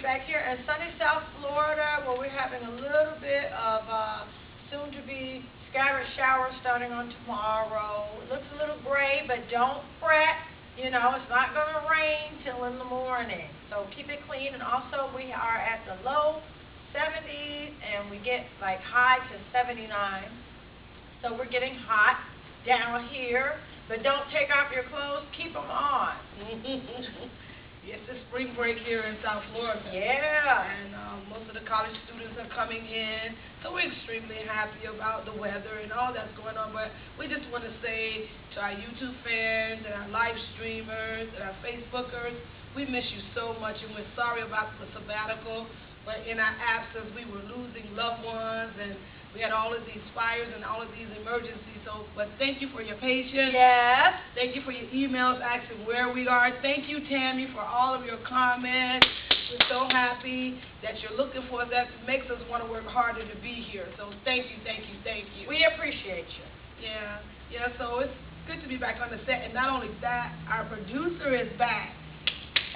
back here in sunny South Florida, where we're having a little bit of soon-to-be scattered showers starting on tomorrow. It looks a little gray, but don't fret. You know, it's not going to rain till in the morning. So keep it clean. And also, we are at the low 70s, and we get like high to 79. So we're getting hot down here. But don't take off your clothes. Keep them on. Yes, it's spring break here in South Florida. Yeah. And most of the college students are coming in, so we're extremely happy about the weather and all that's going on. But we just want to say to our YouTube fans and our live streamers and our Facebookers, we miss you so much, and we're sorry about the sabbatical. But in our absence, we were losing loved ones, and we had all of these fires and all of these emergencies. So, but thank you for your patience. Yes. Thank you for your emails asking where we are. Thank you, Tammy, for all of your comments. We're so happy that you're looking for us. That makes us want to work harder to be here. So thank you, thank you, thank you. We appreciate you. Yeah, so it's good to be back on the set. And not only that, our producer is back.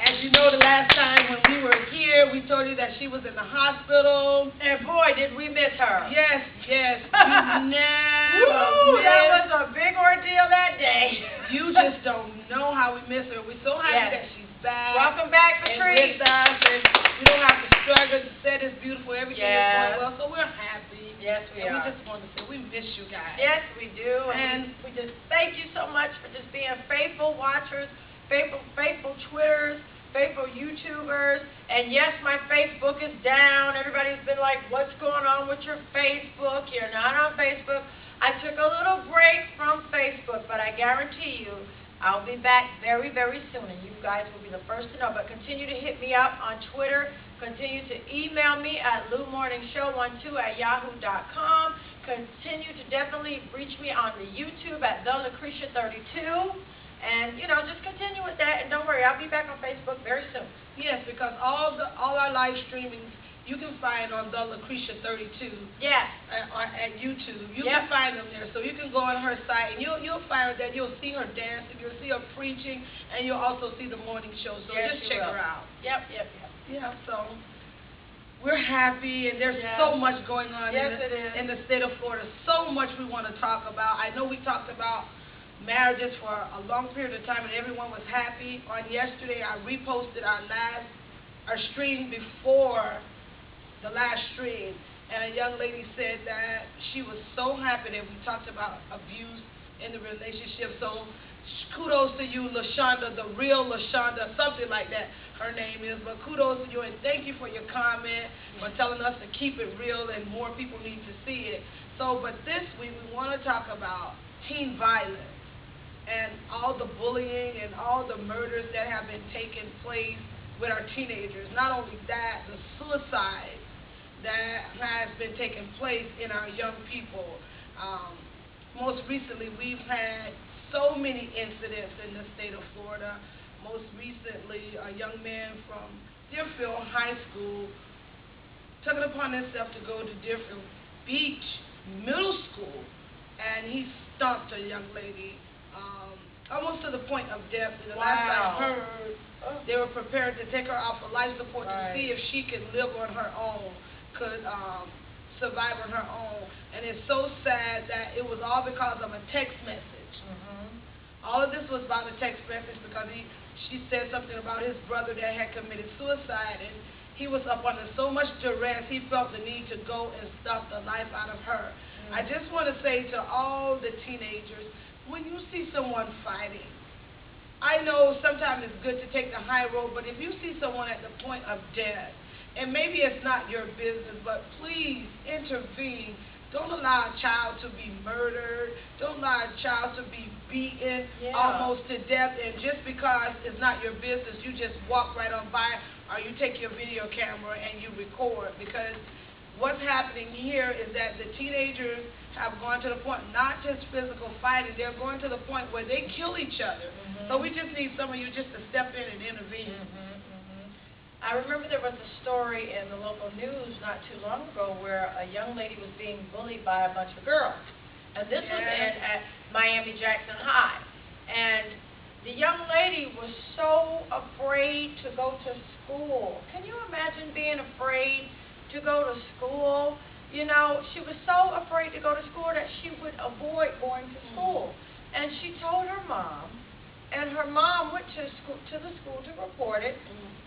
As you know, the last time when we were here, we told you that she was in the hospital. And boy, did we miss her. Yes. You never Woo, miss. that was a big ordeal that day. You just don't know how we miss her. We're so happy that she's back. Welcome back, Patrice. And with us, and we don't have to struggle. The set is beautiful. Everything is going well, so we're happy. Yes, we are. We just want to say we miss you guys. Yes, we do. And we just thank you so much for just being faithful watchers, faithful Twitters, faithful YouTubers. And yes, my Facebook is down. Everybody's been like, what's going on with your Facebook? You're not on Facebook. I took a little break from Facebook, but I guarantee you I'll be back very, very soon, and you guys will be the first to know. But continue to hit me up on Twitter. Continue to email me at LouMorningshow12@yahoo.com. Continue to definitely reach me on the YouTube at TheLucretia32. And, you know, just continue with that. And don't worry, I'll be back on Facebook very soon. Yes, because all our live streamings you can find on TheLucretia32. Yes. At YouTube. You can find them there. So you can go on her site, and you'll find that you'll see her dancing, you'll see her preaching, and you'll also see the morning show. So just check her out. Yep. Yeah, so we're happy, and there's so much going on in the state of Florida. So much we want to talk about. I know we talked about marriages for a long period of time, and everyone was happy. On yesterday, I reposted our stream before the last stream, and a young lady said that she was so happy that we talked about abuse in the relationship. So kudos to you, LaShonda, the real LaShonda, something like that her name is. But kudos to you, and thank you for your comment, for telling us to keep it real, and more people need to see it. So, but this week we want to talk about teen violence and all the bullying and all the murders that have been taking place with our teenagers. Not only that, the suicide that has been taking place in our young people. Most recently, we've had so many incidents in the state of Florida. Most recently, a young man from Deerfield High School took it upon himself to go to Deerfield Beach Middle School, and he stomped a young lady almost to the point of death. And the last I heard, they were prepared to take her off of life support to see if she could live on her own, could survive on her own. And it's so sad that it was all because of a text message. All of this was about a text message because she said something about his brother that had committed suicide, and he was up under so much duress, he felt the need to go and stomp the life out of her. I just want to say to all the teenagers, when you see someone fighting, I know sometimes it's good to take the high road, but if you see someone at the point of death, and maybe it's not your business, but please intervene. Don't allow a child to be murdered. Don't allow a child to be beaten almost to death, and just because it's not your business, you just walk right on by, or you take your video camera and you record, because what's happening here is that the teenagers have gone to the point, not just physical fighting, they're going to the point where they kill each other. So we just need some of you just to step in and intervene. I remember there was a story in the local news not too long ago where a young lady was being bullied by a bunch of girls. And this was at Miami Jackson High. And the young lady was so afraid to go to school. Can you imagine being afraid to go to school? You know, she was so afraid to go to school that she would avoid going to school. And she told her mom, and her mom went to the school to report it,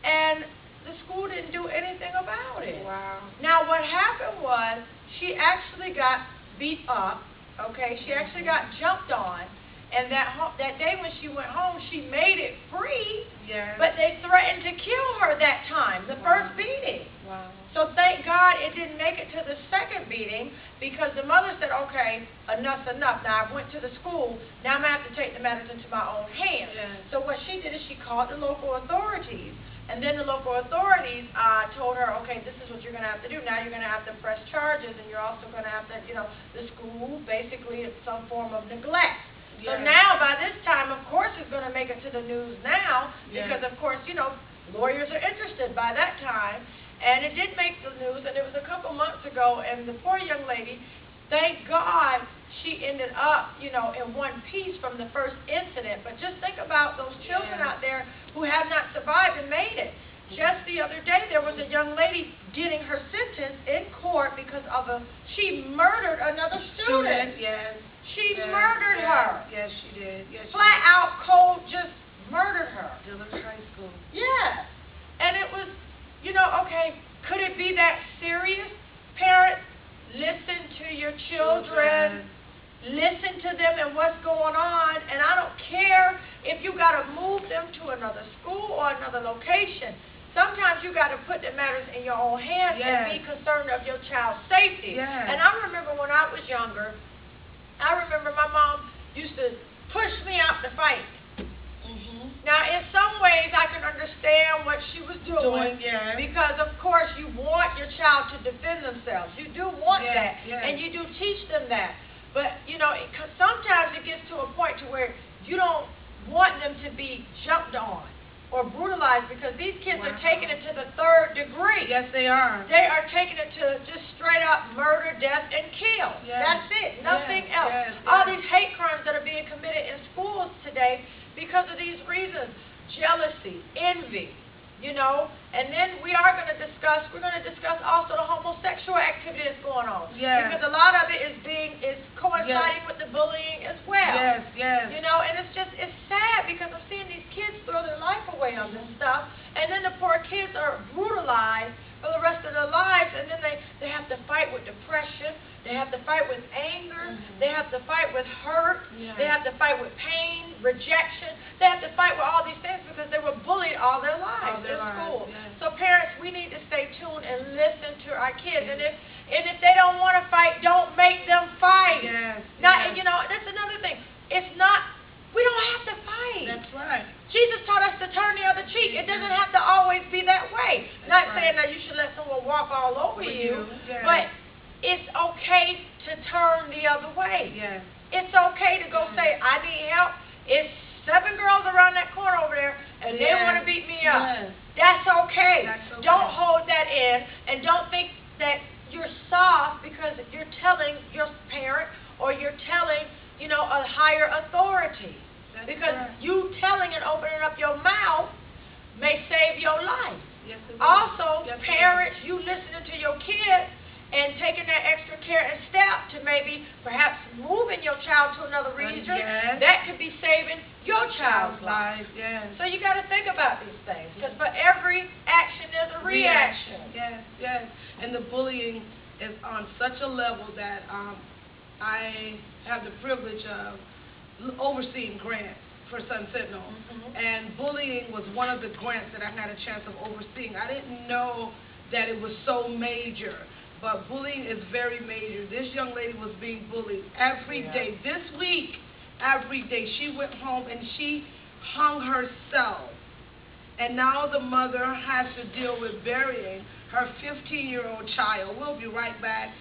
and the school didn't do anything about it. Wow. Now, what happened was she actually got beat up, okay? She actually got jumped on, and that day when she went home, she made it free, but they threatened to kill her that time, the first beating. Wow. So thank God it didn't make it to the second beating, because the mother said, okay, enough's enough. Now, I went to the school. Now I'm going to have to take the matters into my own hands. So what she did is she called the local authorities. And then the local authorities told her, okay, this is what you're going to have to do. Now you're going to have to press charges, and you're also going to have to, you know, the school basically it's some form of neglect. So now, by this time, of course, it's going to make it to the news now, because, of course, you know, lawyers are interested by that time. And it did make the news, and it was a couple months ago, and the poor young lady, thank God she ended up, you know, in one piece from the first incident. But just think about those children out there who have not survived and made it. Just the other day, there was a young lady getting her sentence in court because of she murdered another student. She murdered her. Yes, she did. Flat out cold, just murdered her. Dillard High School. Yes. And it was, you know, okay, could it be that serious? Parents, listen to your children. Listen to them and what's going on. And I don't care if you got to move them to another school or another location. Sometimes you got to put the matters in your own hands and be concerned of your child's safety. And I remember when I was younger, I remember my mom used to push me out to fight. Now, in some ways, I can understand what she was doing because, of course, you want your child to defend themselves. You do want that, and you do teach them that. But, you know, sometimes it gets to a point to where you don't want them to be jumped on or brutalized, because these kids are taking it to the third degree. Yes, they are. They are taking it to just straight up murder, death, and kill. That's it. Nothing else. All these hate crimes that are being committed in schools today because of these reasons: jealousy, envy, you know. And then we're going to discuss also the homosexual activity that's going on. Because a lot of it is coinciding with the bullying as well. You know, and it's sad because I'm seeing these kids throw their life away on this stuff, and then the poor kids are brutalized for the rest of their lives, and then they have to fight with depression. They have to fight with anger. They have to fight with hurt. They have to fight with pain, rejection. They have to fight with all these things because they were bullied all their lives in school. So parents, we need to stay tuned and listen to our kids. And if they don't want to fight, don't make them fight. You know, that's another thing. We don't have to fight. That's right. Jesus taught us to turn the other cheek. It doesn't have to always be that way. Not saying that you should let someone walk all over you, but it's okay to turn the other way. It's okay to go say, I need help. It's 7 girls around that corner over there, and they want to beat me up. That's okay. Don't hold that in, and don't think that you're soft because you're telling your parent or you're telling, you know, a higher authority. Because you telling and opening up your mouth may save your life. Also, parents, you listening to your kids and taking that extra care and step to maybe perhaps moving your child to another region, that could be saving your child's life. So you got to think about these things, because for every action there's a reaction. And the bullying is on such a level that I have the privilege of overseeing grants for Sun Sentinel, and bullying was one of the grants that I had a chance of overseeing. I didn't know that it was so major. But bullying is very major. This young lady was being bullied every day. This week, every day, she went home and she hung herself. And now the mother has to deal with burying her 15-year-old child. We'll be right back.